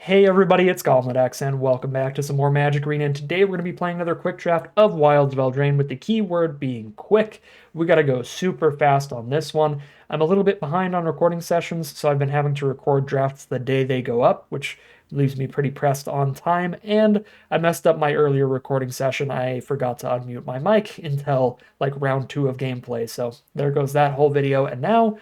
Hey everybody, it's GoblinX, and welcome back to some more Magic Arena, and today we're going to be playing another quick draft of Wilds of Eldraine, with the key word being quick. We got to go super fast on this one. I'm a little bit behind on recording sessions, so I've been having to record drafts the day they go up, which leaves me pretty pressed on time, and I messed up my earlier recording session. I forgot to unmute my mic until like round 2 of gameplay, so there goes that whole video, and now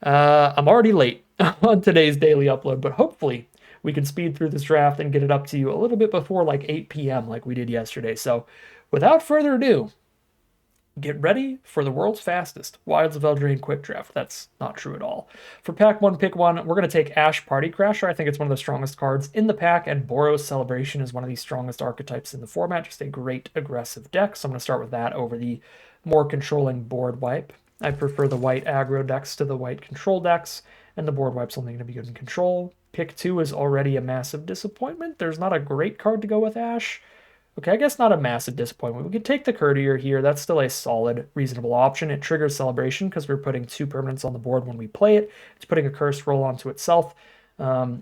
I'm already late on today's daily upload, but hopefully we can speed through this draft and get it up to you a little bit before like 8 p.m. like we did yesterday. So without further ado, get ready for the world's fastest Wilds of Eldraine quick draft. That's not true at all. For pack one, pick one, we're going to take Ash Party Crasher. I think it's one of the strongest cards in the pack, and Boros Celebration is one of the strongest archetypes in the format. Just a great aggressive deck. So I'm going to start with that over the more controlling board wipe. I prefer the white aggro decks to the white control decks, and the board wipe's only going to be good in control. Pick two is already a massive disappointment. There's not a great card to go with Ash. Okay, I guess not a massive disappointment. We could take the Courtier here. That's still a solid, reasonable option. It triggers Celebration because we're putting two permanents on the board when we play it. It's putting a Curse roll onto itself.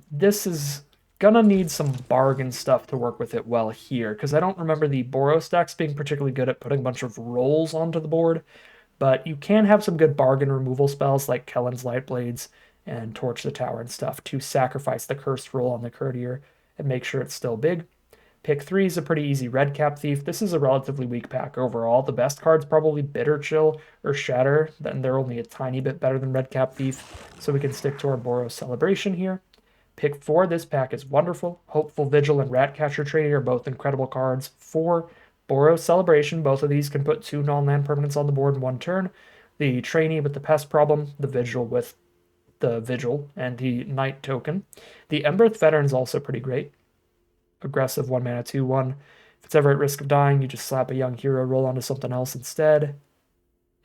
This is gonna need some bargain stuff to work with it well here, because I don't remember the Boros decks being particularly good at putting a bunch of rolls onto the board, but you can have some good bargain removal spells like Kellen's Lightblades and Torch the Tower and stuff to sacrifice the Cursed roll on the Courtier and make sure it's still big. Pick three is a pretty easy red cap thief. This is a relatively weak pack overall. The best card's probably Bitter Chill or Shatter, then they're only a tiny bit better than red cap thief, so we can stick to our Boros Celebration here. Pick four, this pack is wonderful. Hopeful Vigil and Ratcatcher Trader are both incredible cards. For Boros Celebration, both of these can put two non-land permanents on the board in one turn. The Trainee with the Pest problem, the Vigil with the Vigil, and the Knight token. The Emberth Veteran's also pretty great. Aggressive 1 mana 2/1. If it's ever at risk of dying, you just slap a young hero roll onto something else instead.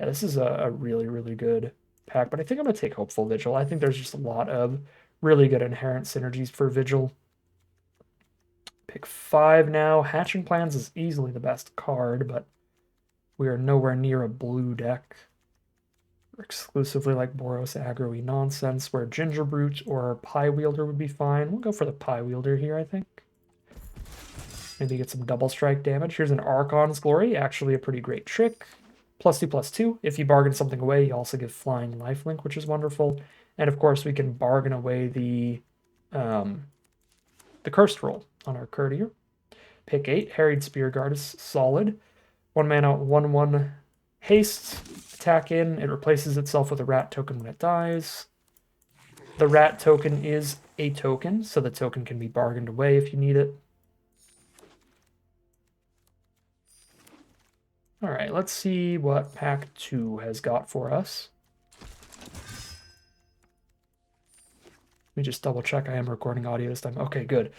Yeah, this is a really, really good pack, but I think I'm going to take Hopeful Vigil. I think there's just a lot of really good inherent synergies for Vigil. Pick five now. Hatching Plans is easily the best card, but we are nowhere near a blue deck. We're exclusively like Boros aggro-y nonsense, where Ginger Brute or Pie Wielder would be fine. We'll go for the Pie Wielder here, I think. Maybe get some double strike damage. Here's an Archon's Glory, actually a pretty great trick. +2/+2. If you bargain something away, you also get Flying Lifelink, which is wonderful. And of course, we can bargain away the Cursed roll on our Courtier. Pick eight, Harried Spearguard is solid. 1 mana, 1/1 haste, attack in. It replaces itself with a rat token when it dies. The rat token is a token, so the token can be bargained away if you need it. All right, let's see what pack two has got for us. Let me just double check I am recording audio this time. Okay, good.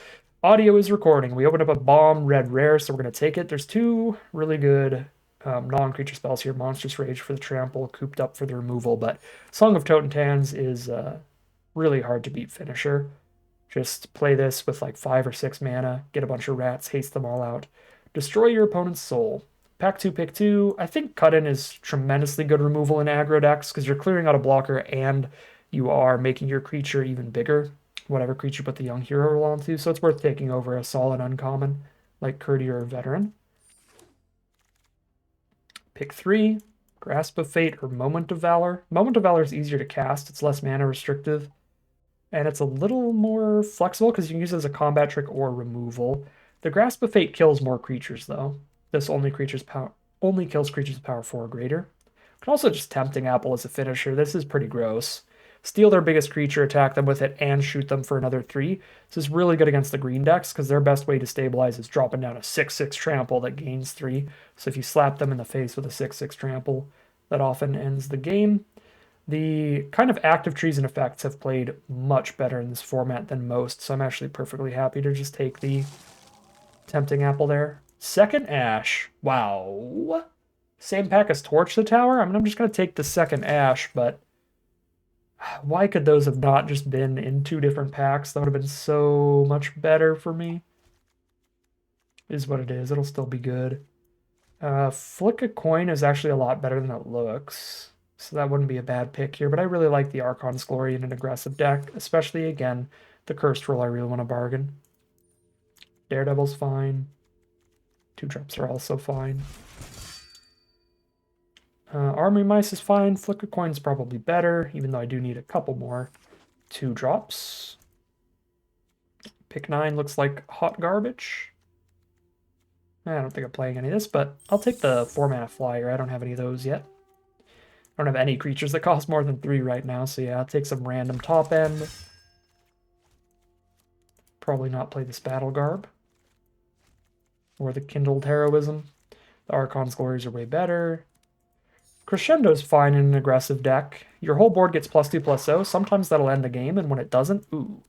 Audio is recording. We opened up a bomb red rare, so we're going to take it. There's two really good non-creature spells here. Monstrous Rage for the trample, Cooped Up for the removal, but Song of Totentans is really hard to beat finisher. Just play this with like 5 or 6 mana, get a bunch of rats, haste them all out. Destroy your opponent's soul. Pack two, pick two. I think Cut-In is tremendously good removal in aggro decks because you're clearing out a blocker and you are making your creature even bigger, whatever creature you put the young hero roll onto, so it's worth taking over a solid uncommon like Courtier or Veteran. Pick three, Grasp of Fate or Moment of Valor. Moment of Valor is easier to cast, it's less mana restrictive, and it's a little more flexible because you can use it as a combat trick or removal. The Grasp of Fate kills more creatures, though. This only kills creatures with power 4 or greater. You can also just Tempting Apple as a finisher. This is pretty gross. Steal their biggest creature, attack them with it, and shoot them for another 3. This is really good against the green decks because their best way to stabilize is dropping down a 6/6 trample that gains 3. So if you slap them in the face with a 6/6 trample, that often ends the game. The kind of active trees and effects have played much better in this format than most, so I'm actually perfectly happy to just take the Tempting Apple there. Second Ash. Wow. Same pack as Torch the Tower? I mean, I'm just going to take the second Ash, but why could those have not just been in 2 different packs? That would have been so much better for me. Is what it is. It'll still be good. Flick a Coin is actually a lot better than it looks, so that wouldn't be a bad pick here, but I really like the Archon's Glory in an aggressive deck, especially, again, The Cursed Roll, I really want to bargain. Daredevil's fine. 2-drops are also fine. Armory Mice is fine. Flicker Coin's probably better, even though I do need a couple more 2-drops. Pick 9 looks like hot garbage. I don't think I'm playing any of this, but I'll take the 4-mana flyer. I don't have any of those yet. I don't have any creatures that cost more than 3 right now, so yeah, I'll take some random top end. Probably not play this Battle Garb. Or the Kindled Heroism. The Archon's Glories are way better. Crescendo's fine in an aggressive deck. Your whole board gets +2/+0. Sometimes that'll end the game, and when it doesn't, ooh.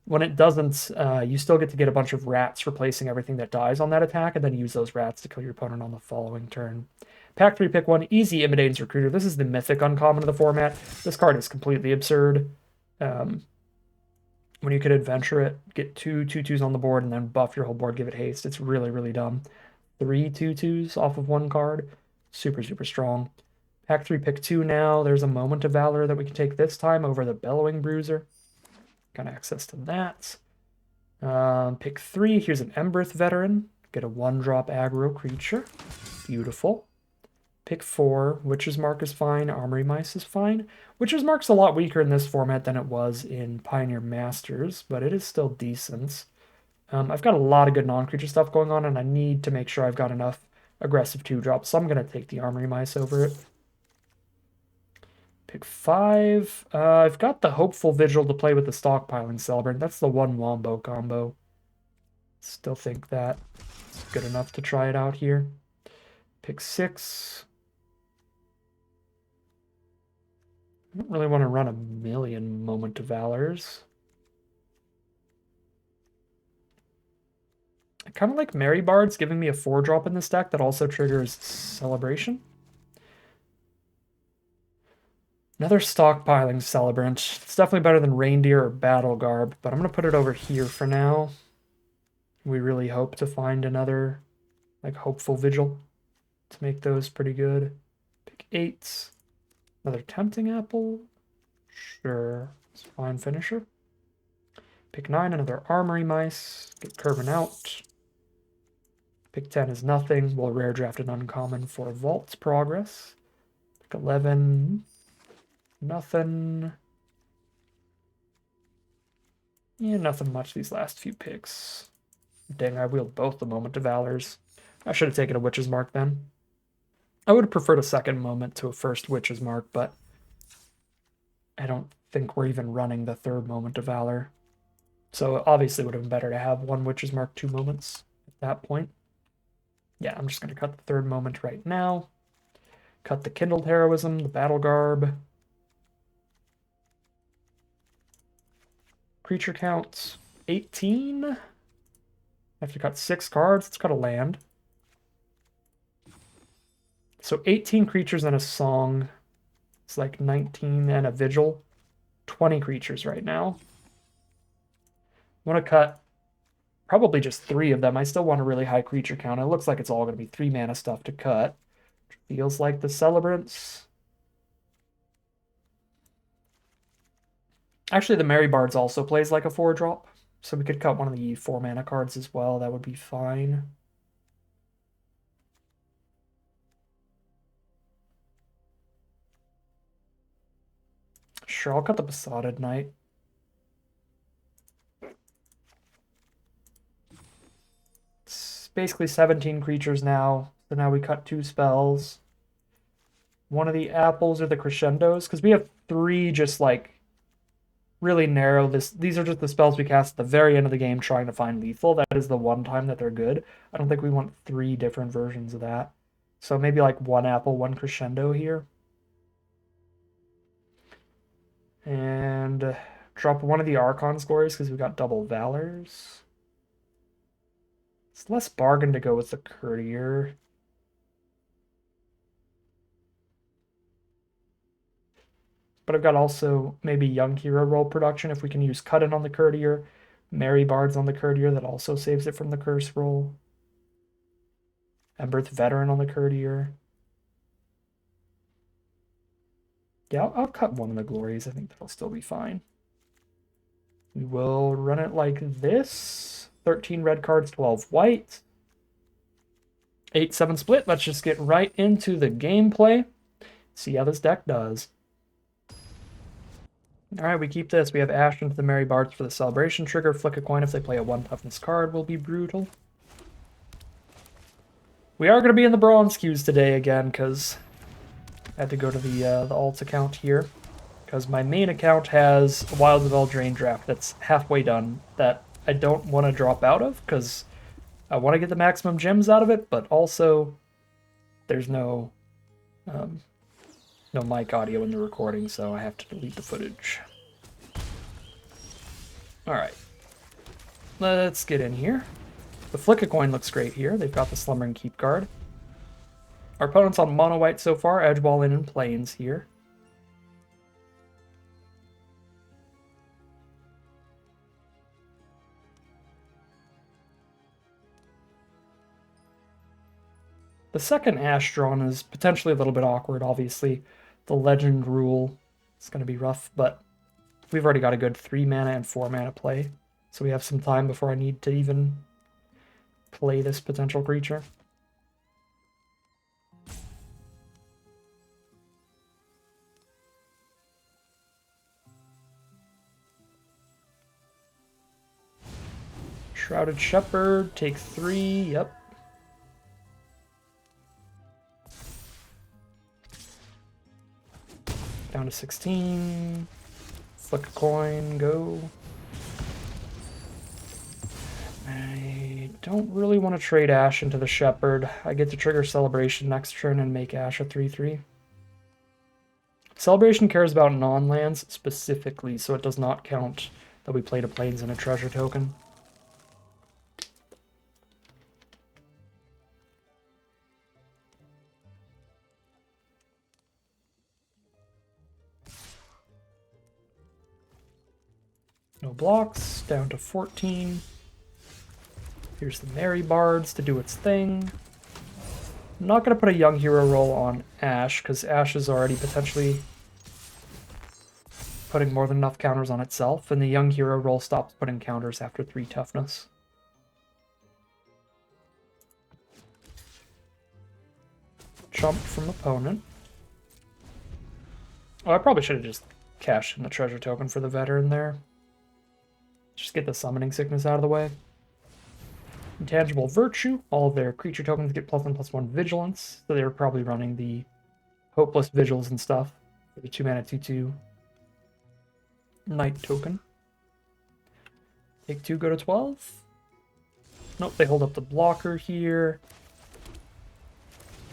When it doesn't, you still get to get a bunch of rats replacing everything that dies on that attack, and then use those rats to kill your opponent on the following turn. Pack 3, pick 1. Easy Imitate's Recruiter. This is the mythic uncommon of the format. This card is completely absurd. When you could adventure it, get 2 2/2s on the board, and then buff your whole board, give it haste. It's really, really dumb. 3 2/2s off of one card. Super, super strong. Pack 3, pick 2 now. There's a Moment of Valor that we can take this time over the Bellowing Bruiser. Got access to that. Pick 3. Here's an Embereth Veteran. Get a 1-drop aggro creature. Beautiful. Pick 4. Witch's Mark is fine. Armory Mice is fine. Witch's Mark's a lot weaker in this format than it was in Pioneer Masters, but it is still decent. I've got a lot of good non-creature stuff going on, and I need to make sure I've got enough aggressive 2-drops, so I'm going to take the Armory Mice over it. Pick 5. I've got the Hopeful Vigil to play with the Stockpiling Celebrant. That's the 1 Wombo combo. Still think that it's good enough to try it out here. Pick 6. I don't really want to run a million Moment of Valors. I kind of like Mary Bard's giving me a 4-drop in this deck that also triggers Celebration. Another Stockpiling Celebrant. It's definitely better than Reindeer or Battle Garb, but I'm going to put it over here for now. We really hope to find another, like, Hopeful Vigil to make those pretty good. Pick 8. Another Tempting Apple. Sure. It's a fine finisher. Pick 9, another Armory Mice. Get Curvin out. Pick 10 is nothing. We'll rare draft an uncommon for Vault's Progress. Pick 11. Nothing. Yeah, nothing much these last few picks. Dang, I wheeled both the Moment of Valors. I should have taken a Witch's Mark then. I would have preferred a second Moment to a first Witch's Mark, but I don't think we're even running the third Moment of Valor. So obviously it would have been better to have 1 Witch's Mark, 2 Moments at that point. Yeah, I'm just going to cut the third Moment right now. Cut the Kindled Heroism, the Battle Garb. Creature count 18. I have to cut 6 cards. Let's cut a land. So 18 creatures and a song. It's like 19 and a vigil. 20 creatures right now. I want to cut probably just 3 of them. I still want a really high creature count. It looks like it's all going to be 3 mana stuff to cut. Feels like the Celebrants. Actually, the Mary Bards also plays like a 4-drop, so we could cut one of the 4 mana cards as well. That would be fine. Sure, I'll cut the Besotted Knight. It's basically 17 creatures now, so now we cut 2 spells. One of the apples are the crescendos, because we have 3 just like really narrow. These are just the spells we cast at the very end of the game trying to find lethal. That is the one time that they're good. I don't think we want 3 different versions of that. So maybe like 1 apple, 1 crescendo here. And drop one of the Archon's Glories because we've got double Valors. It's less bargain to go with the Courtier. But I've got also maybe Young Hero Roll production if we can use Cut In on the Courtier. Mary Bards on the Courtier, that also saves it from the Curse roll. Embereth Veteran on the Courtier. Yeah, I'll cut one of the Glories. I think that'll still be fine. We will run it like this. 13 red cards, 12 white. 8-7 split. Let's just get right into the gameplay. See how this deck does. Alright, we keep this. We have Ash into the Merry Bards for the celebration trigger. Flick a coin if they play a 1 toughness card will be brutal. We are going to be in the bronze queues today again, because I had to go to the alt account here. Because my main account has a Wilds of Eldraine draft that's halfway done that I don't want to drop out of, because I want to get the maximum gems out of it, but also there's no mic audio in the recording, so I have to delete the footage. Alright. Let's get in here. The Flick a Coin looks great here. They've got the Slumbering Keep card. Our opponent's on mono white so far, Edgewall in Plains here. The second Ash drawn is potentially a little bit awkward, obviously. The Legend rule is going to be rough, but we've already got a good 3 mana and 4 mana play, so we have some time before I need to even play this potential creature. Shrouded Shepherd, take 3, yep. Down to 16. Flick a coin, go. I don't really want to trade Ash into the Shepherd. I get to trigger Celebration next turn and make Ash a 3/3. Celebration cares about non-lands specifically, so it does not count that we played a Plains and a treasure token. No blocks, down to 14. Here's the Merry Bards to do its thing. I'm not going to put a Young Hero roll on Ash, because Ash is already potentially putting more than enough counters on itself, and the Young Hero roll stops putting counters after 3 toughness. Chump from opponent. Oh, I probably should have just cashed in the treasure token for the veteran there. Just get the Summoning Sickness out of the way. Intangible Virtue. All of their creature tokens get +1/+1 Vigilance, so they were probably running the Hopeless Vigils and stuff for the 2 mana 2/2 Knight token. Take 2, go to 12. Nope, they hold up the blocker here.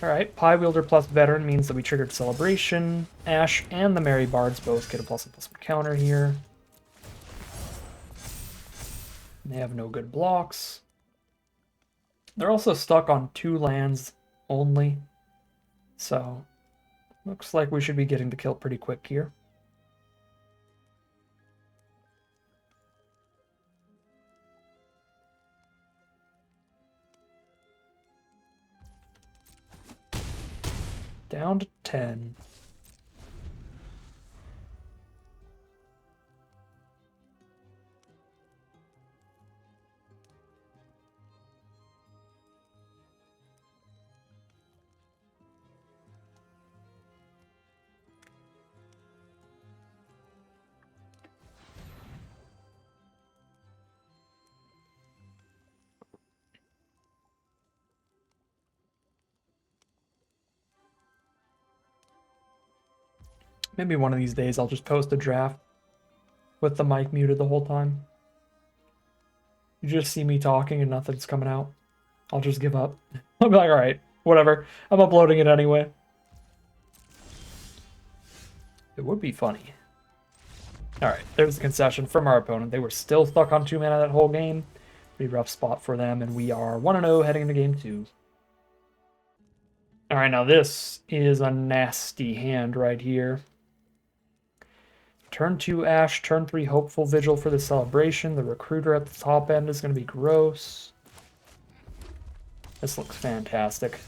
Alright, Pie Wielder plus Veteran means that we triggered Celebration. Ash and the Merry Bards both get a +1/+1 counter here. They have no good blocks. They're also stuck on 2 lands only, so looks like we should be getting the kill pretty quick here. Down to 10. Maybe one of these days I'll just post a draft with the mic muted the whole time. You just see me talking and nothing's coming out. I'll just give up. I'll be like, alright, whatever. I'm uploading it anyway. It would be funny. Alright, there's the concession from our opponent. They were still stuck on 2 mana that whole game. Pretty rough spot for them, and we are 1-0 heading into game 2. Alright, now this is a nasty hand right here. Turn 2 Ash, turn 3 Hopeful Vigil for the Celebration. The Recruiter at the top end is going to be gross. This looks fantastic.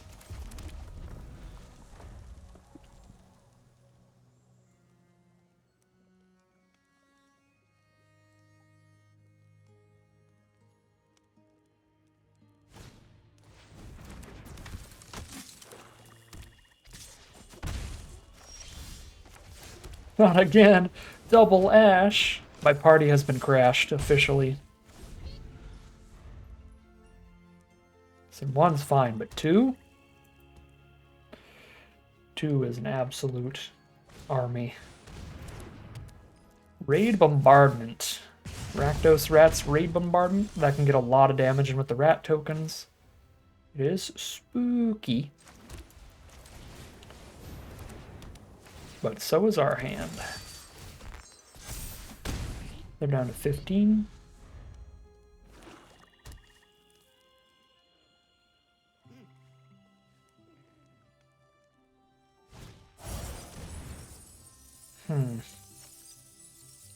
Not again. Double Ash. My party has been crashed officially. So one's fine, but two? Two is an absolute army. Raid Bombardment. Rakdos Rats Raid Bombardment. That can get a lot of damage in with the rat tokens. It is spooky. But so is our hand. They're down to 15.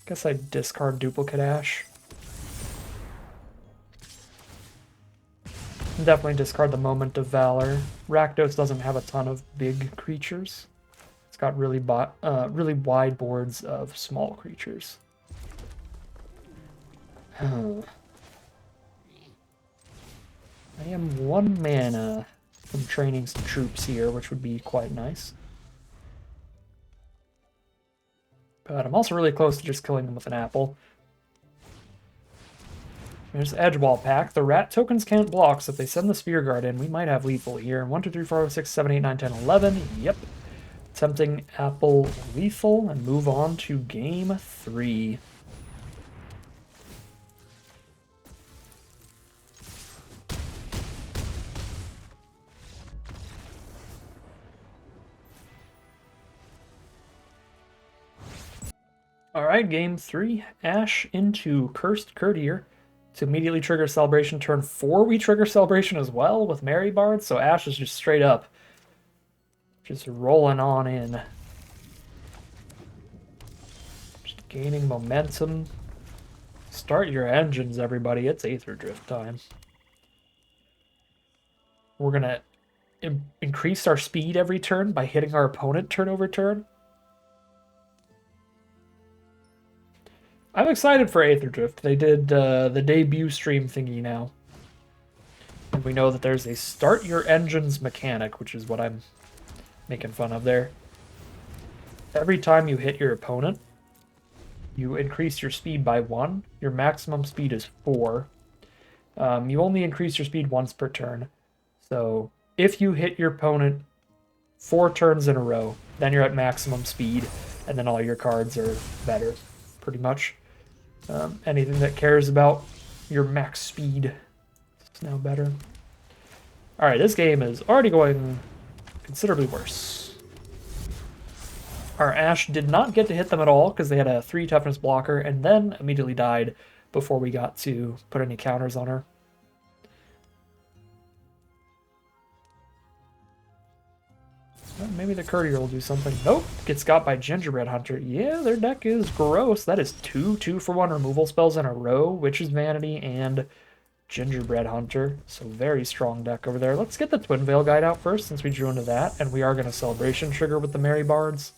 Guess I discard Duplicate Ash. Definitely discard the Moment of Valor. Rakdos doesn't have a ton of big creatures. It's got really wide boards of small creatures. I am 1 mana from training some troops here, which would be quite nice. But I'm also really close to just killing them with an apple. There's Edgewall Pack. The rat tokens can't block, so if they send the Spear Guard in, we might have lethal here. 1, 2, 3, 4, 5, 6, 7, 8, 9, 10, 11. Yep. Tempting apple lethal and move on to game 3. Alright, game 3. Ash into Cursed Courtier. To immediately trigger Celebration turn 4, we trigger Celebration as well with Mary Bard, so Ash is just straight up. Just rolling on in. Just gaining momentum. Start your engines, everybody. It's Aether Drift time. We're going to increase our speed every turn by hitting our opponent turn over turn. I'm excited for Aether Drift. They did the debut stream thingy now. And we know that there's a start your engines mechanic, which is what I'm making fun of there. Every time you hit your opponent, you increase your speed by 1. Your maximum speed is 4. You only increase your speed once per turn. So if you hit your opponent 4 turns in a row, then you're at maximum speed, and then all your cards are better, pretty much. Anything that cares about your max speed is now better. Alright, this game is already going considerably worse. Our Ash did not get to hit them at all because they had a 3 toughness blocker and then immediately died before we got to put any counters on her. Maybe the Courtier will do something. Nope, gets got by Gingerbread Hunter. Yeah, their deck is gross. That is 2 2-for-1 removal spells in a row. Witch's Vanity and Gingerbread Hunter. So very strong deck over there. Let's get the Twin Veil Guide out first since we drew into that. And we are going to Celebration trigger with the Merry Bards.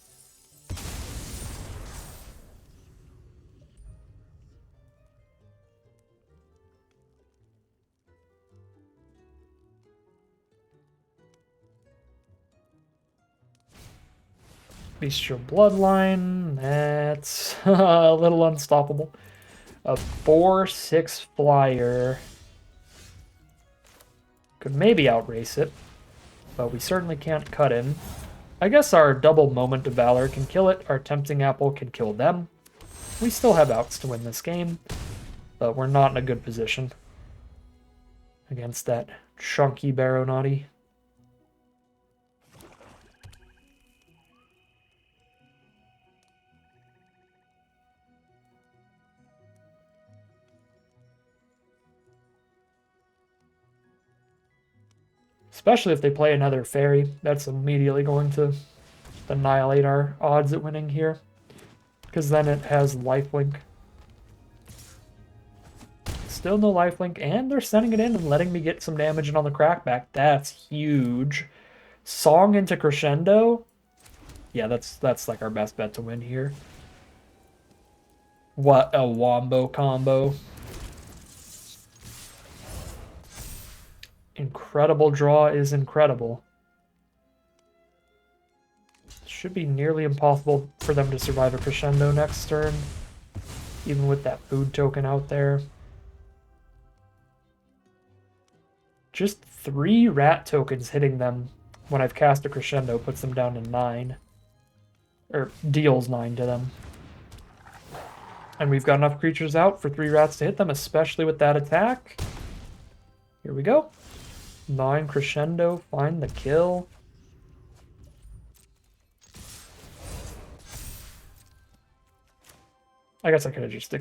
Bestial Bloodline, that's a little unstoppable. A 4/6 flyer. Could maybe outrace it, but we certainly can't cut in. I guess our double Moment of Valor can kill it, our Tempting Apple can kill them. We still have outs to win this game, but we're not in a good position against that chunky Baronati. Especially if they play another fairy, that's immediately going to annihilate our odds at winning here. Because then it has lifelink. Still no lifelink, and they're sending it in and letting me get some damage in on the crackback. That's huge. Song into Crescendo. Yeah, that's like our best bet to win here. What a wombo combo. Incredible draw is incredible. Should be nearly impossible for them to survive a crescendo next turn, even with that food token out there. Just 3 rat tokens hitting them when I've cast a crescendo puts them down to 9. Or deals 9 to them. And we've got enough creatures out for 3 rats to hit them, especially with that attack. Here we go. 9 crescendo, find the kill. I guess I could have just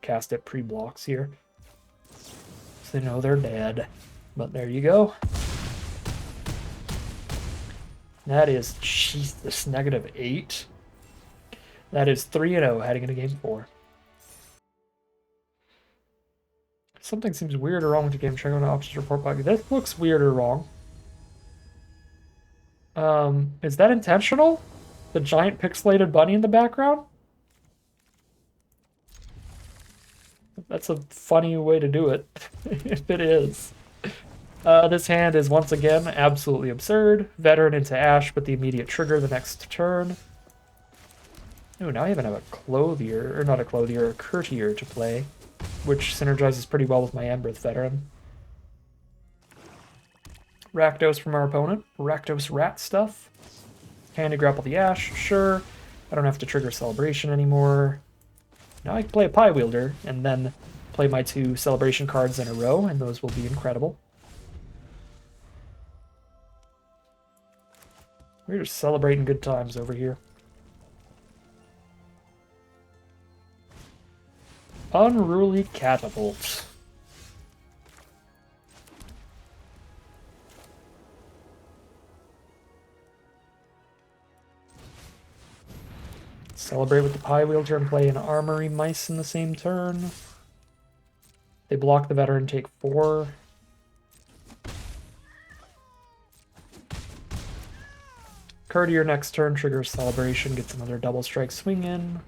cast it pre-blocks here. So they know they're dead. But there you go. That is, Jesus, -8. That is 3-0 heading into game 4. Something seems weird or wrong with the game. Check on the options report bug. This looks weird or wrong. Is that intentional? The giant pixelated bunny in the background? That's a funny way to do it, if it is. This hand is once again absolutely absurd. Veteran into Ash, but the immediate trigger the next turn. Ooh, now I even have a Clothier, or not a Clothier, a Courtier to play, which synergizes pretty well with my Embereth Veteran. Rakdos from our opponent. Rakdos rat stuff. Can I grapple the Ash? Sure. I don't have to trigger Celebration anymore. Now I can play a Pie Wielder, and then play my 2 Celebration cards in a row, and those will be incredible. We're just celebrating good times over here. Unruly Catapult. Celebrate with the Pie Wielder and play an Armory Mice in the same turn. They block the Veteran, take 4. Courtier next turn triggers Celebration, gets another double strike swing in.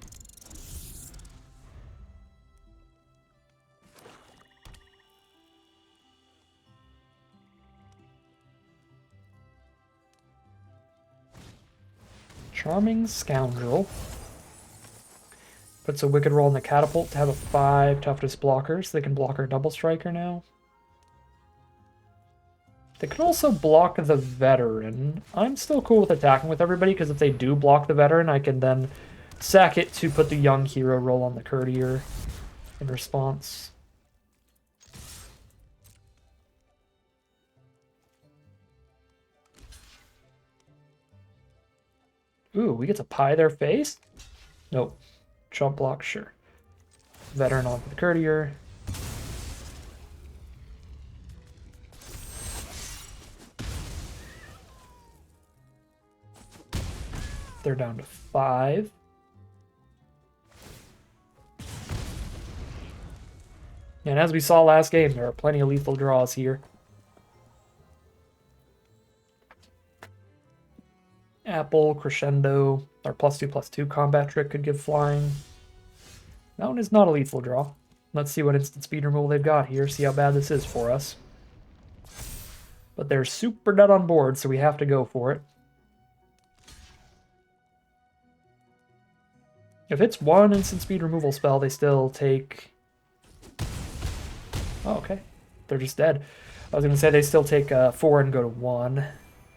Charming Scoundrel. Puts a Wicked Roll in the Catapult to have a 5 toughness blocker, so they can block our double striker now. They can also block the Veteran. I'm still cool with attacking with everybody, because if they do block the Veteran, I can then sack it to put the Young Hero roll on the Courtier in response. Ooh, we get to pie their face? Nope. Chump block, sure. Veteran on for the Courtier. They're down to 5. And as we saw last game, there are plenty of lethal draws here. Apple, Crescendo, our +2/+2 combat trick could give flying. That one is not a lethal draw. Let's see what instant speed removal they've got here, see how bad this is for us. But they're super dead on board, so we have to go for it. If it's 1 instant speed removal spell, they still take... Oh, okay. They're just dead. I was going to say they still take 4 and go to 1.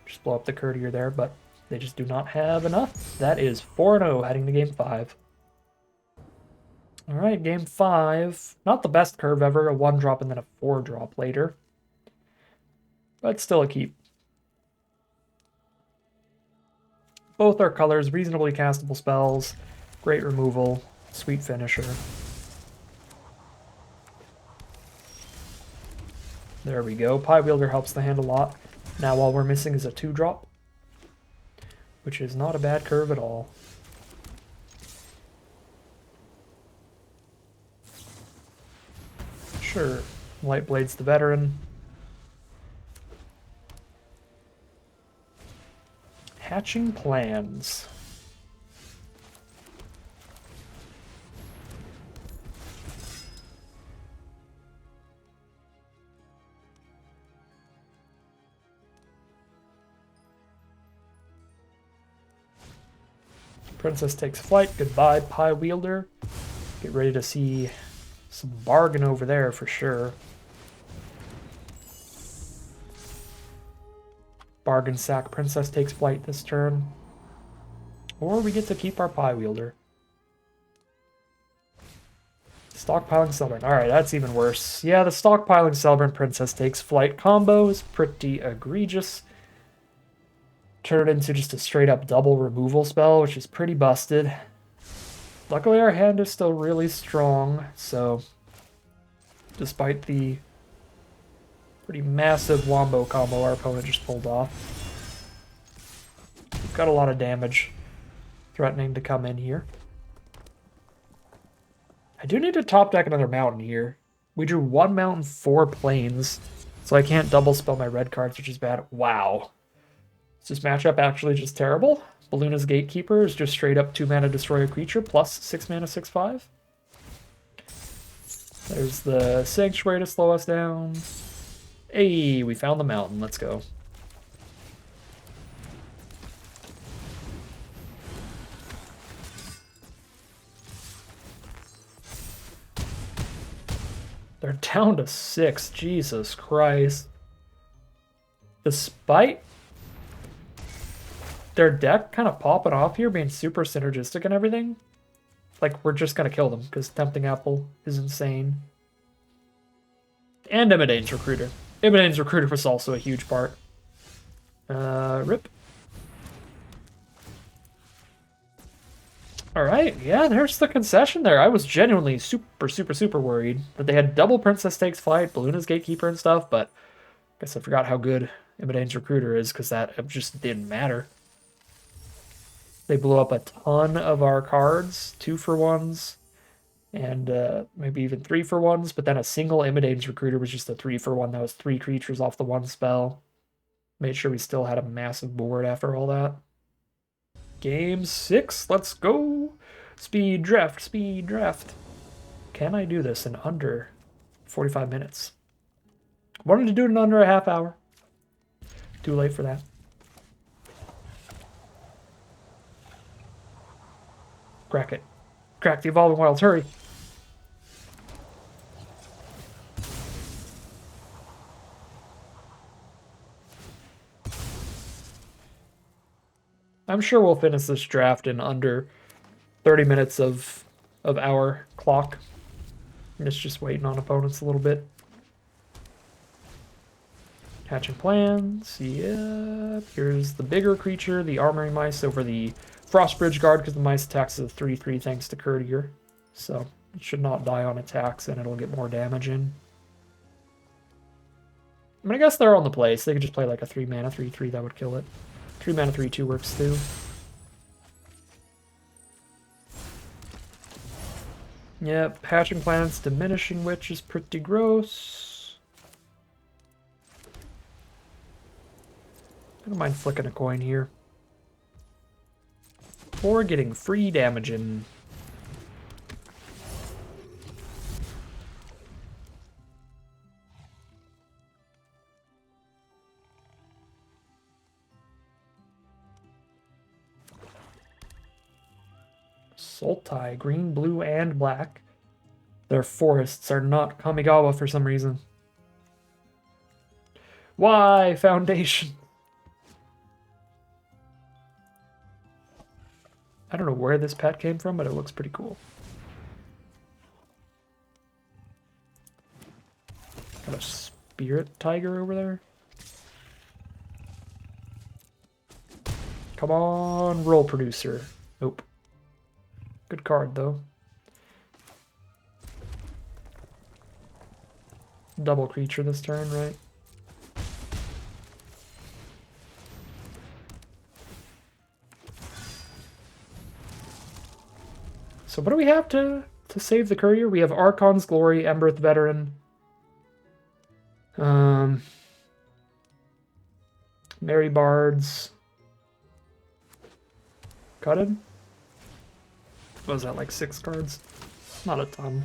Just blow up the Courtier there, but they just do not have enough. That is 4-0 heading to game 5. Alright, game 5. Not the best curve ever, a 1-drop and then a 4-drop later. But still a keep. Both are colors, reasonably castable spells, great removal, sweet finisher. There we go. Pie Wielder helps the hand a lot. Now all we're missing is a 2-drop, which is not a bad curve at all. Sure. Light Blade's the Veteran. Hatching plans. Princess takes flight. Goodbye, Pie Wielder. Get ready to see some bargain over there for sure. Bargain sack. Princess takes flight this turn. Or we get to keep our Pie Wielder. Stockpiling Celebrant. Alright, that's even worse. Yeah, the Stockpiling Celebrant Princess takes flight combo is pretty egregious. Turn it into just a straight up double removal spell, which is pretty busted. Luckily our hand is still really strong, so despite the pretty massive wombo combo our opponent just pulled off, we've got a lot of damage threatening to come in here. I do need to top deck another mountain here. We drew 1 mountain, 4 plains, so I can't double spell my red cards, which is bad. Wow. Is this matchup actually just terrible? Balluna's Gatekeeper is just straight up 2 mana destroy a creature plus 6 mana 6/5. There's the Sanctuary to slow us down. Hey, we found the mountain. Let's go. They're down to 6. Jesus Christ. Despite their deck kind of popping off here, being super synergistic and everything, like, we're just going to kill them because Tempting Apple is insane. And Imidane's Recruiter. Imidane's Recruiter was also a huge part. Rip. Alright, yeah, there's the concession there. I was genuinely super worried that they had double Princess Takes Flight, Balluna's Gatekeeper and stuff, but I guess I forgot how good Imidane's Recruiter is because that just didn't matter. They blew up a ton of our cards, 2-for-1s, and maybe even 3-for-1s, but then a single Imidane's Recruiter was just a 3-for-1 that was 3 creatures off the 1 spell. Made sure we still had a massive board after all that. Game 6, let's go! Speed draft, speed draft. Can I do this in under 45 minutes? Wanted to do it in under a half hour. Too late for that. Crack it. Crack the Evolving Wilds, hurry! I'm sure we'll finish this draft in under 30 minutes of our clock. And it's just waiting on opponents a little bit. Hatching plans, yep. Here's the bigger creature, the Armory Mice over the Frostbridge Guard, because the Mice attacks is a 3/3 thanks to Courtier. So it should not die on attacks and it'll get more damage in. I mean, I guess they're on the play, so they could just play like a 3 mana 3/3 that would kill it. 3 mana 3/2 works too. Yep, Hatching Plants, Diminishing Witch is pretty gross. I don't mind flicking a coin here. Or getting free damage in. Sultai, green, blue, and black. Their forests are not Kamigawa for some reason. Why, Foundation? I don't know where this pet came from, but it looks pretty cool. Got a spirit tiger over there. Come on, roll producer. Nope. Good card, though. Double creature this turn, right? So what do we have to save the Courier? We have Archon's Glory, Embereth Veteran. Merry Bards. Cutted? What was that, like 6 cards? Not a ton.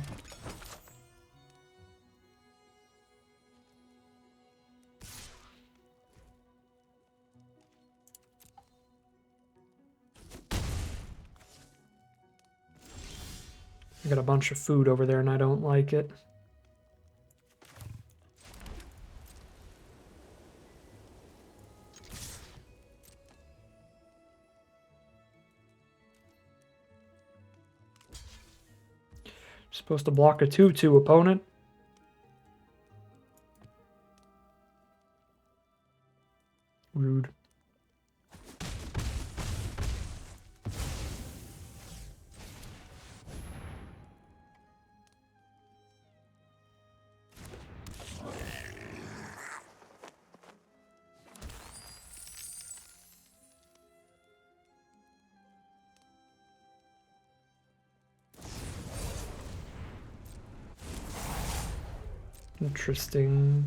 I got a bunch of food over there and I don't like it. Supposed to block a 2/2 opponent. Rude. Interesting.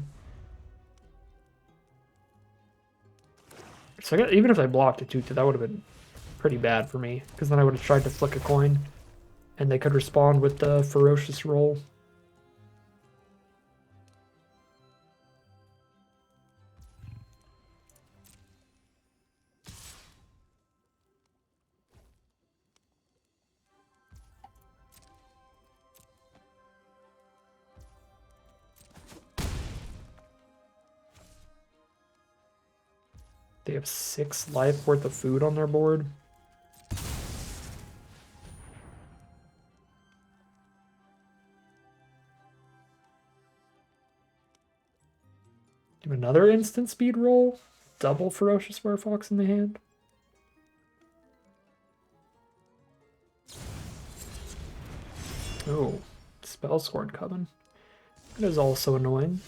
So even if I blocked a 2/2, that would have been pretty bad for me, because then I would have tried to flick a coin, and they could respond with the ferocious roll. They have 6 life worth of food on their board. Do another instant speed roll. Double ferocious werefox in the hand. Oh, spell sword coven. That is also annoying.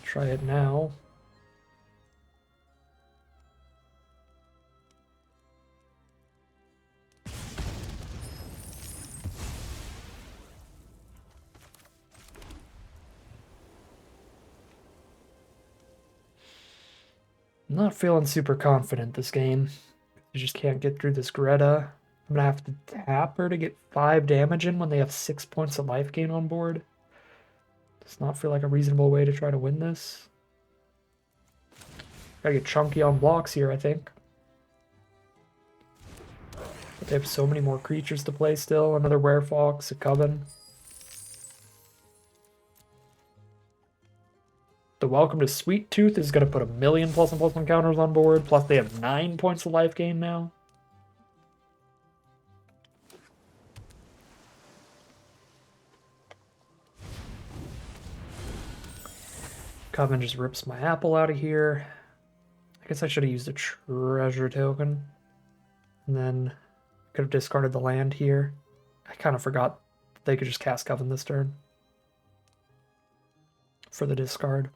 Try it now. I'm not feeling super confident this game. I just can't get through this Greta. I'm gonna have to tap her to get 5 damage in when they have 6 points of life gain on board. Does not feel like a reasonable way to try to win this. Gotta get chunky on blocks here, I think. But they have so many more creatures to play still. Another werefox, a coven. The Welcome to Sweet Tooth is going to put 1,000,000 +1/+1 counters on board. Plus they have 9 points of life gain now. Coven just rips my apple out of here. I guess I should have used a treasure token. And then could have discarded the land here. I kind of forgot they could just cast Coven this turn for the discard.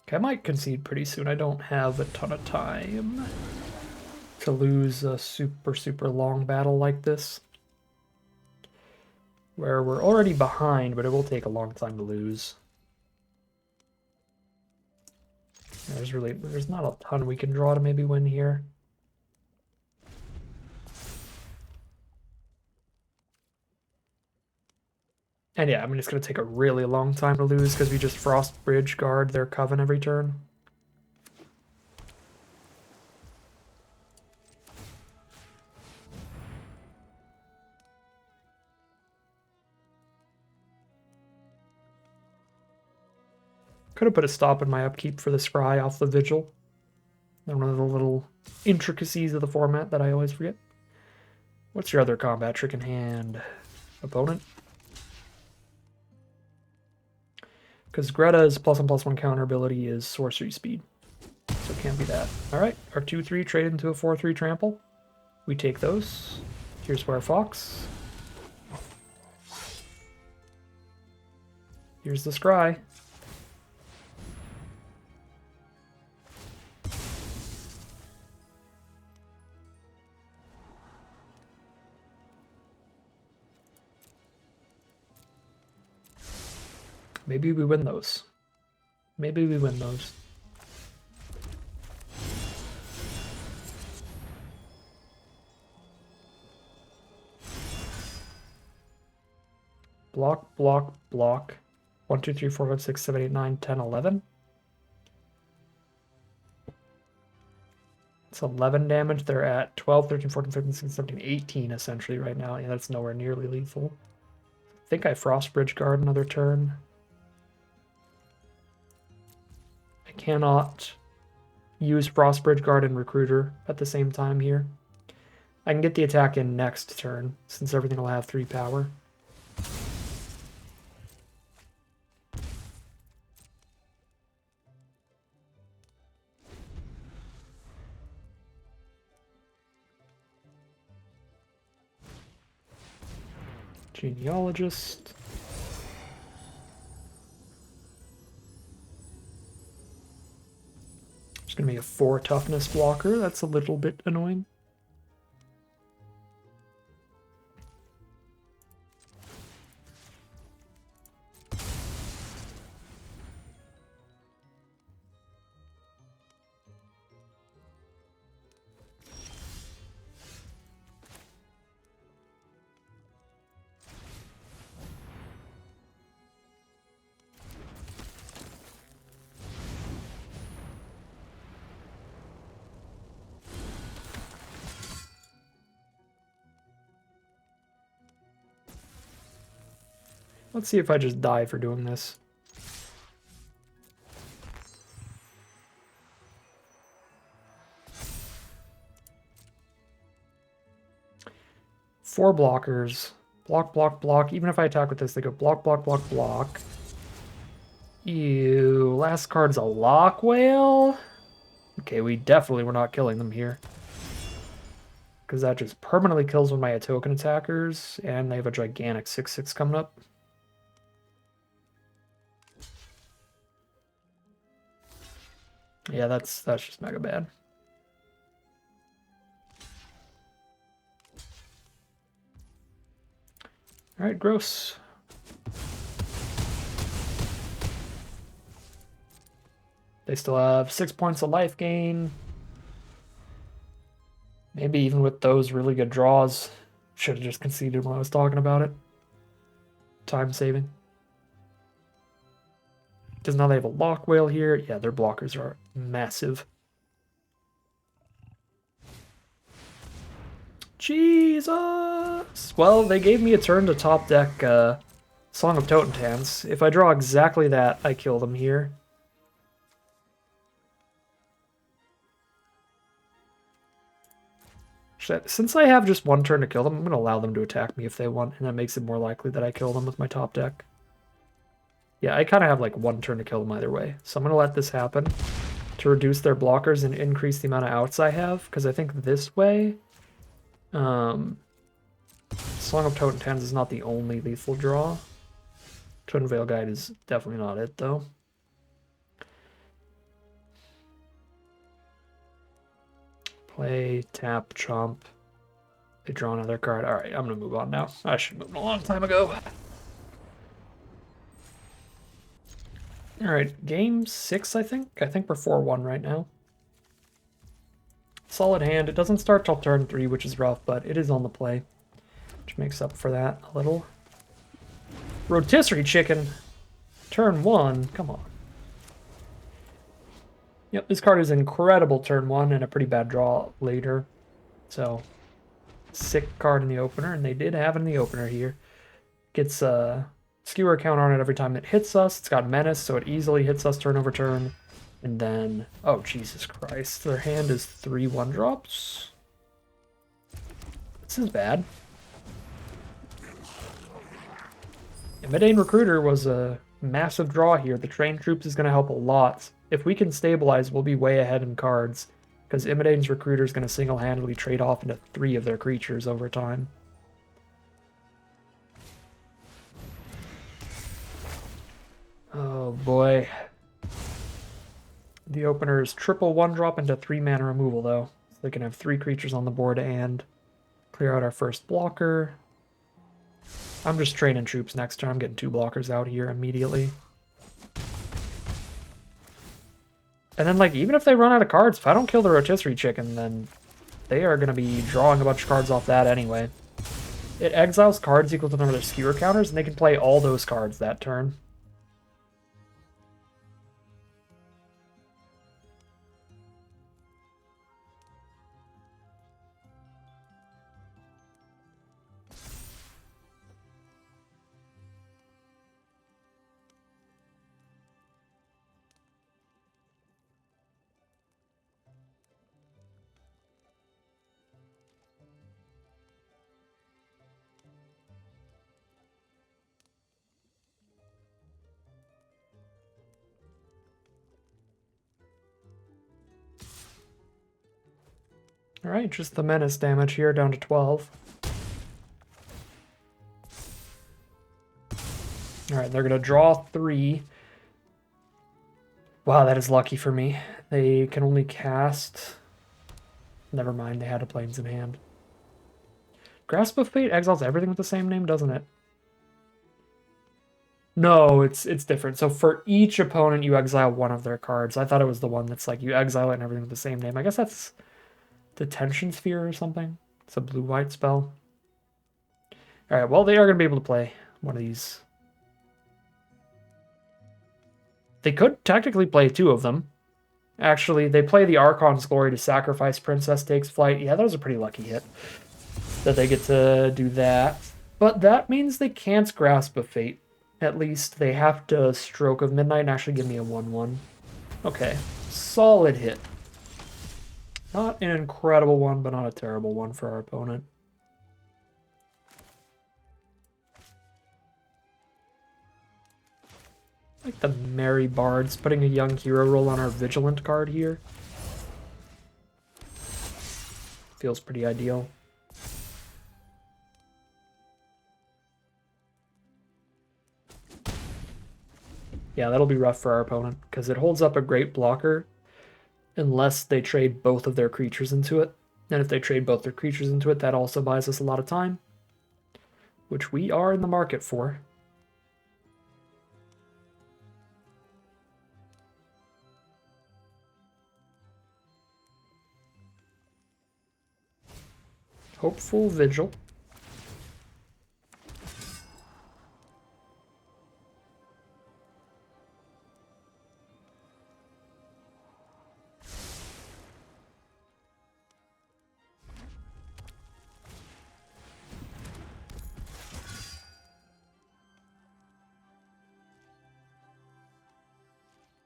Okay, I might concede pretty soon. I don't have a ton of time to lose a super long battle like this, where we're already behind, but it will take a long time to lose. There's not a ton we can draw to maybe win here. And yeah, I mean, it's going to take a really long time to lose because we just Frost Bridge guard their Coven every turn. Could have put a stop in my upkeep for the Scry off the Vigil. One of the little intricacies of the format that I always forget. What's your other combat trick in hand, opponent? Because Greta's +1/+1 counter ability is sorcery speed. So it can't be that. Alright, our 2/3 trade into a 4/3 trample. We take those. Here's werefox. Here's the Scry. Maybe we win those. Maybe we win those. Block, block, block. 1, 2, 3, 4, 5, 6, 7, 8, 9, 10, 11. It's 11 damage. They're at 12, 13, 14, 15, 16, 17, 18 essentially right now. Yeah, that's nowhere nearly lethal. I think I Frostbridge Guard another turn. I cannot use Frostbridge Guard and Recruiter at the same time here. I can get the attack in next turn, since everything will have 3 power. Genealogist. There's going to be a 4 toughness blocker. That's a little bit annoying. Let's see if I just die for doing this. Four blockers. Block, block, block. Even if I attack with this, they go block, block, block, block. Ew. Last card's a Lock Whale. Okay, we definitely were not killing them here. Because that just permanently kills one of my token attackers, and they have a gigantic 6/6 coming up. Yeah, that's just mega bad. All right, gross. They still have 6 points of life gain. Maybe even with those really good draws, should have just conceded when I was talking about it. Time saving. Because now they have a Lock Whale here. Yeah, their blockers are massive. Jesus! Well, they gave me a turn to top deck Song of Totentans. If I draw exactly that, I kill them here. Since I have just one turn to kill them, I'm going to allow them to attack me if they want, and that makes it more likely that I kill them with my top deck. Yeah, I kind of have like one turn to kill them either way. So I'm going to let this happen to reduce their blockers and increase the amount of outs I have, because I think this way, Song of Totentans is not the only lethal draw. Twin Veil Guide is definitely not it, though. Play, tap, chomp. They draw another card. Alright, I'm going to move on now. I should have moved a long time ago. Alright, game 6, I think. I think we're 4-1 right now. Solid hand. It doesn't start till turn 3, which is rough, but it is on the play, which makes up for that a little. Rotisserie Chicken. Turn 1. Come on. Yep, this card is incredible turn 1 and a pretty bad draw later. So, sick card in the opener, and they did have it in the opener here. Gets a skewer count on it every time it hits us. It's got menace, so it easily hits us turn over turn. And then, oh Jesus Christ, their hand is 3 1-drops. This is bad. Mid-Ain Recruiter was a massive draw here. The Trained Troops is going to help a lot. If we can stabilize, we'll be way ahead in cards, because Imidane's Recruiter is going to single-handedly trade off into 3 of their creatures over time. Oh boy. The opener is triple 1-drop into 3 mana removal, though. So they can have 3 creatures on the board and clear out our first blocker. I'm just training troops next turn. I'm getting 2 blockers out here immediately. And then, like, even if they run out of cards, if I don't kill the Rotisserie Chicken, then they are going to be drawing a bunch of cards off that anyway. It exiles cards equal to the number of their skewer counters, and they can play all those cards that turn. Alright, just the menace damage here, down to 12. Alright, they're going to draw 3. Wow, that is lucky for me. They can only cast... Never mind, they had a Plains in hand. Grasp of Fate exiles everything with the same name, doesn't it? No, it's different. So for each opponent, you exile one of their cards. I thought it was the one that's like you exile it and everything with the same name. I guess that's Detention Sphere or something. It's a blue-white spell. Alright, well, they are going to be able to play one of these. They could technically play 2 of them. Actually, they play the Archon's Glory to sacrifice Princess Takes Flight. Yeah, that was a pretty lucky hit that they get to do that. But that means they can't Grasp of Fate. At least they have to Stroke of Midnight and actually give me a 1/1. Okay, solid hit. Not an incredible one, but not a terrible one for our opponent. Like the Merry Bards, putting a young hero roll on our Vigilant card here. Feels pretty ideal. Yeah, that'll be rough for our opponent, because it holds up a great blocker unless they trade both of their creatures into it. And if they trade both their creatures into it, that also buys us a lot of time, which we are in the market for. Hopeful Vigil.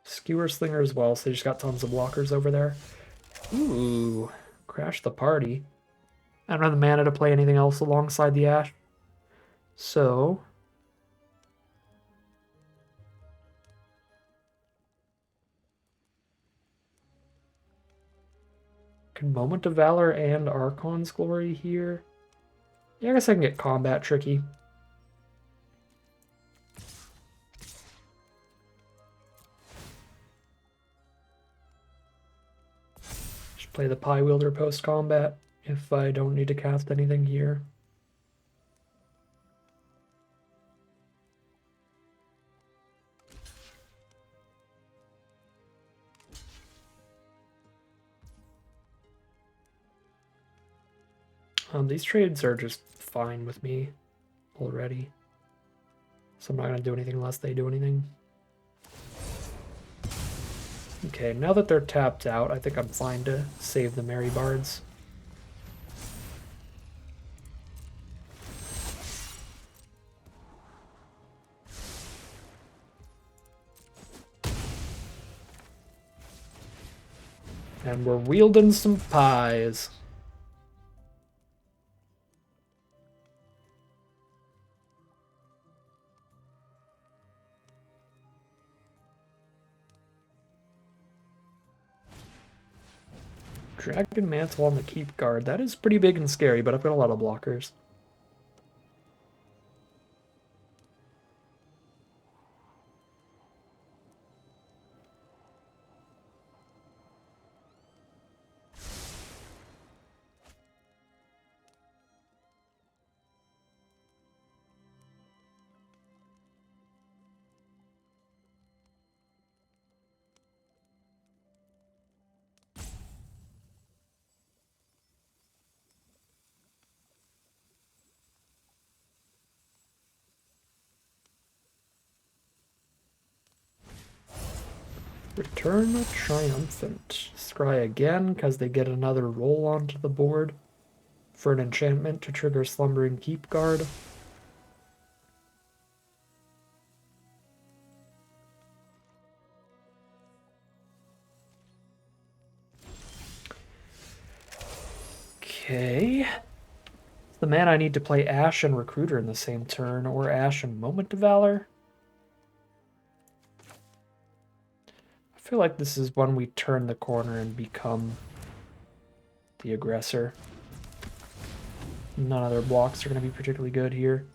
Skewer Slinger as well, so they just got tons of blockers over there. Ooh, crash the party. I don't have the mana to play anything else alongside the Ash. So... can Moment of Valor and Archon's Glory here? Yeah, I guess I can get combat tricky. Just play the Pie Wielder post-combat if I don't need to cast anything here. These trades are just fine with me already. So I'm not going to do anything unless they do anything. Okay, now that they're tapped out, I think I'm fine to save the Merry Bards. And we're wielding some pies. Dragon Mantle on the Keep Guard. That is pretty big and scary, but I've got a lot of blockers. Return a Triumphant. Scry again, because they get another roll onto the board for an enchantment to trigger Slumbering Keep Guard. Okay. The mana I need to play Ash and Recruiter in the same turn, or Ash and Moment of Valor. I feel like this is when we turn the corner and become the aggressor. None of their blocks are going to be particularly good here.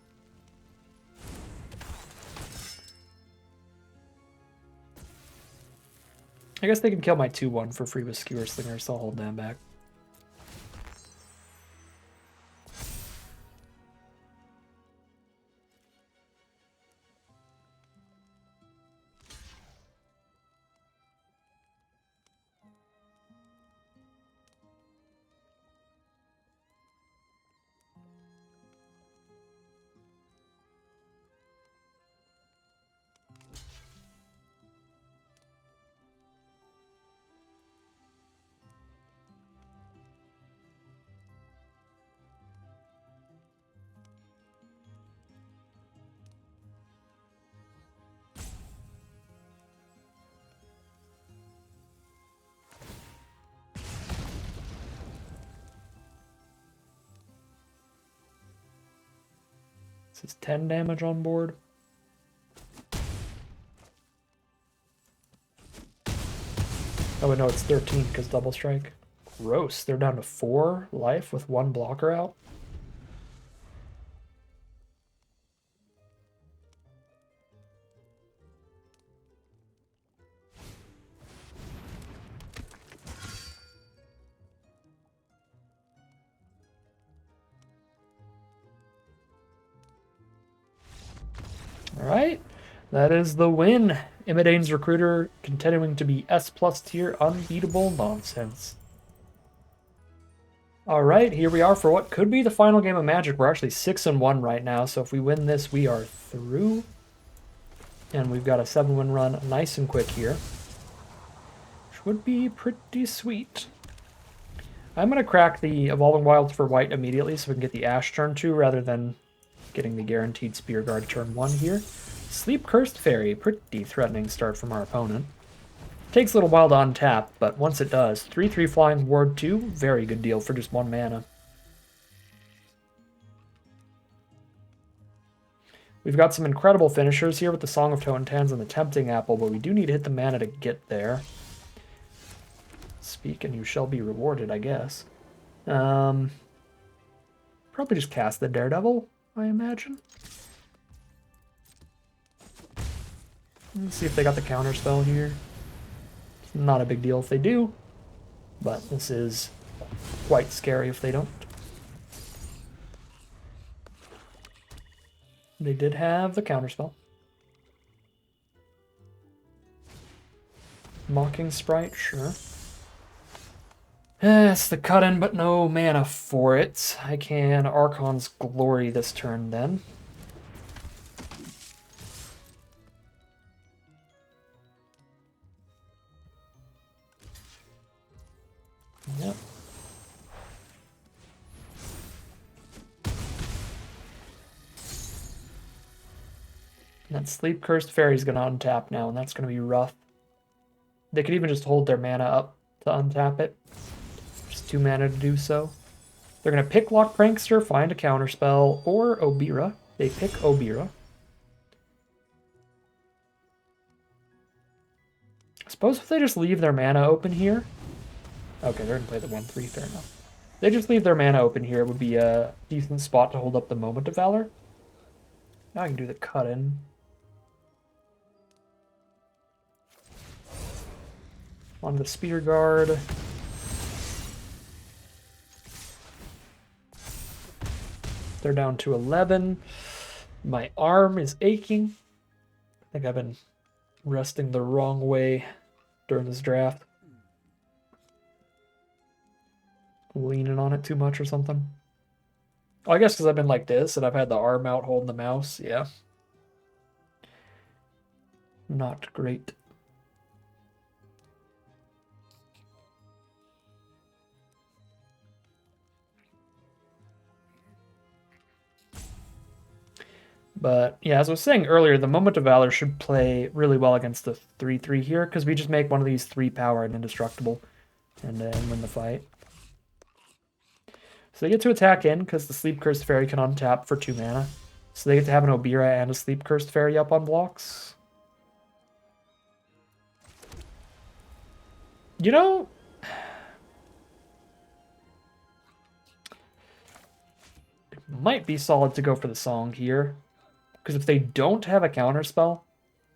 I guess they can kill my 2-1 for free with Skewer Slinger, so I'll hold that back. This is 10 damage on board. Oh, wait, no, it's 13 because double strike. Gross. They're down to 4 life with 1 blocker out. Alright, that is the win. Imidane's Recruiter continuing to be S+ tier unbeatable nonsense. Alright, here we are for what could be the final game of Magic. We're actually 6-1 right now, so if we win this, we are through. And we've got a 7-win run nice and quick here, which would be pretty sweet. I'm going to crack the Evolving Wilds for white immediately so we can get the Ash turn 2 rather than getting the guaranteed Spear Guard turn 1 here. Sleep Cursed Fairy, pretty threatening start from our opponent. Takes a little while to untap, but once it does, 3/3 Flying Ward 2, very good deal for just 1 mana. We've got some incredible finishers here with the Song of Tontans and the Tempting Apple, but we do need to hit the mana to get there. Speak and you shall be rewarded, I guess. Probably just cast the Daredevil, I imagine. Let's see if they got the counterspell here. It's not a big deal if they do, but this is quite scary if they don't. They did have the counterspell. Mocking Sprite, sure. It's the cut-in, but no mana for it. I can Archon's Glory this turn then. Yep. And that Sleep Cursed Fairy is going to untap now, and that's going to be rough. They could even just hold their mana up to untap it. Just 2 mana to do so. They're going to pick Lock Prankster, find a counterspell, or Obira. They pick Obira. I suppose if they just leave their mana open here... Okay, they're going to play the 1/3, fair enough. If they just leave their mana open here, it would be a decent spot to hold up the Moment of Valor. Now I can do the cut-in. On the Spear Guard. They're down to 11. My arm is aching. I think I've been resting the wrong way during this draft. Leaning on it too much or something. Oh, I guess because I've been like this and I've had the arm out holding the mouse. Yeah. Not great. But yeah, as I was saying earlier, the Moment of Valor should play really well against the 3/3 here, because we just make one of these 3-power and indestructible and win the fight. So they get to attack in, because the Sleep Cursed Fairy can untap for 2 mana. So they get to have an Obira and a Sleep Cursed Fairy up on blocks. You know, it might be solid to go for the Song here. Because if they don't have a counterspell,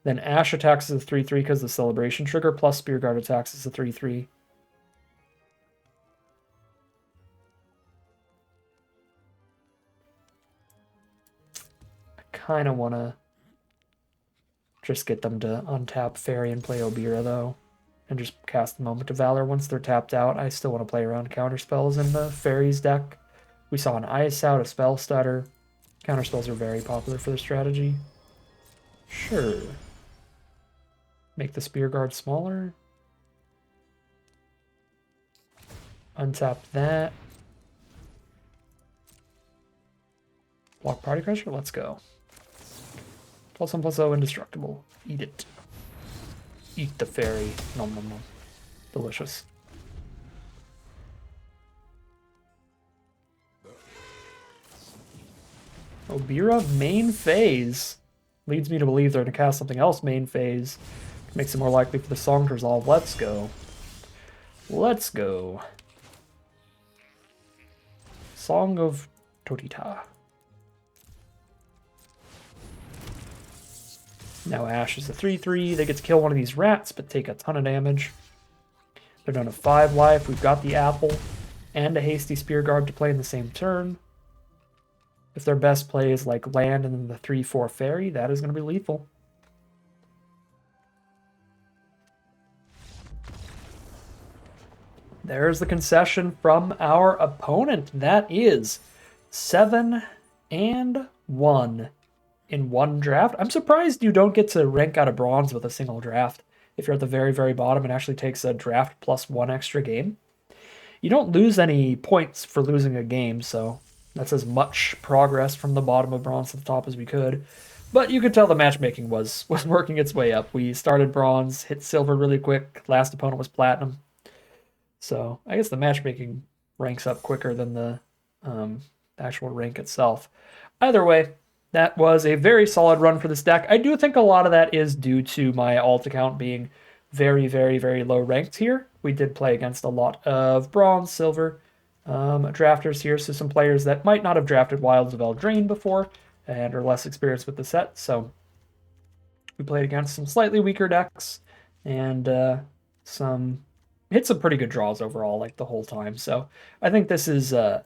then Ash attacks as a 3/3 because the Celebration trigger, plus Spearguard attacks as a 3/3. I kind of want to just get them to untap Fairy and play Obira, though, and just cast the Moment of Valor once they're tapped out. I still want to play around counterspells in the Fairies deck. We saw an Ice Out, a Spell Stutter. Counterspells are very popular for the strategy. Sure. Make the Spear Guard smaller. Untap that. Block Party Crusher? Let's go. +1/+0 indestructible. Eat it. Eat the fairy. Nom nom nom. Delicious. Obira main phase. Leads me to believe they're going to cast something else main phase. Makes it more likely for the Song to resolve. Let's go. Let's go. Song of Totita. Now Ash is a 3/3. They get to kill one of these rats, but take a ton of damage. They're down to 5 life. We've got the apple and a hasty Spear Guard to play in the same turn. If their best play is like land and then the 3/4 fairy, that is going to be lethal. There's the concession from our opponent. That is 7-1 in one draft. I'm surprised you don't get to rank out of bronze with a single draft. If you're at the very, very bottom, it actually takes a draft plus 1 extra game. You don't lose any points for losing a game, so that's as much progress from the bottom of bronze to the top as we could. But you could tell the matchmaking was working its way up. We started bronze, hit silver really quick. Last opponent was platinum. So I guess the matchmaking ranks up quicker than the actual rank itself. Either way, that was a very solid run for this deck. I do think a lot of that is due to my alt account being very, very, very low ranked here. We did play against a lot of bronze, silver drafters here, so some players that might not have drafted Wilds of Eldraine before and are less experienced with the set. So we played against some slightly weaker decks and hit some pretty good draws overall, like the whole time. So I think this is a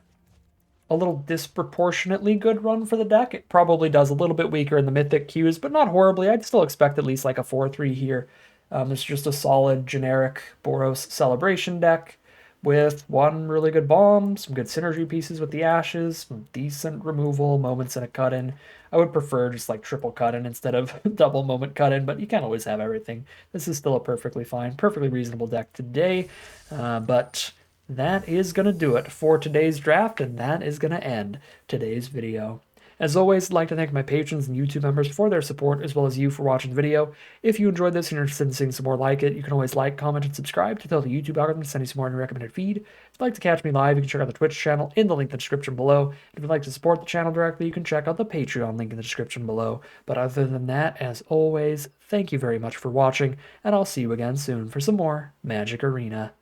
little disproportionately good run for the deck. It probably does a little bit weaker in the mythic queues, but not horribly. I'd still expect at least like a 4/3 here. It's just a solid generic Boros Celebration deck with one really good bomb, some good synergy pieces with the Ashes, some decent removal, moments and a cut-in. I would prefer just like triple cut-in instead of double moment cut-in, but you can't always have everything. This is still a perfectly fine, perfectly reasonable deck today, but that is going to do it for today's draft, and that is going to end today's video. As always, I'd like to thank my patrons and YouTube members for their support, as well as you for watching the video. If you enjoyed this and you're interested in seeing some more like it, you can always like, comment, and subscribe to tell the YouTube algorithm to send you some more in your recommended feed. If you'd like to catch me live, you can check out the Twitch channel in the link in the description below. And if you'd like to support the channel directly, you can check out the Patreon link in the description below. But other than that, as always, thank you very much for watching, and I'll see you again soon for some more Magic Arena.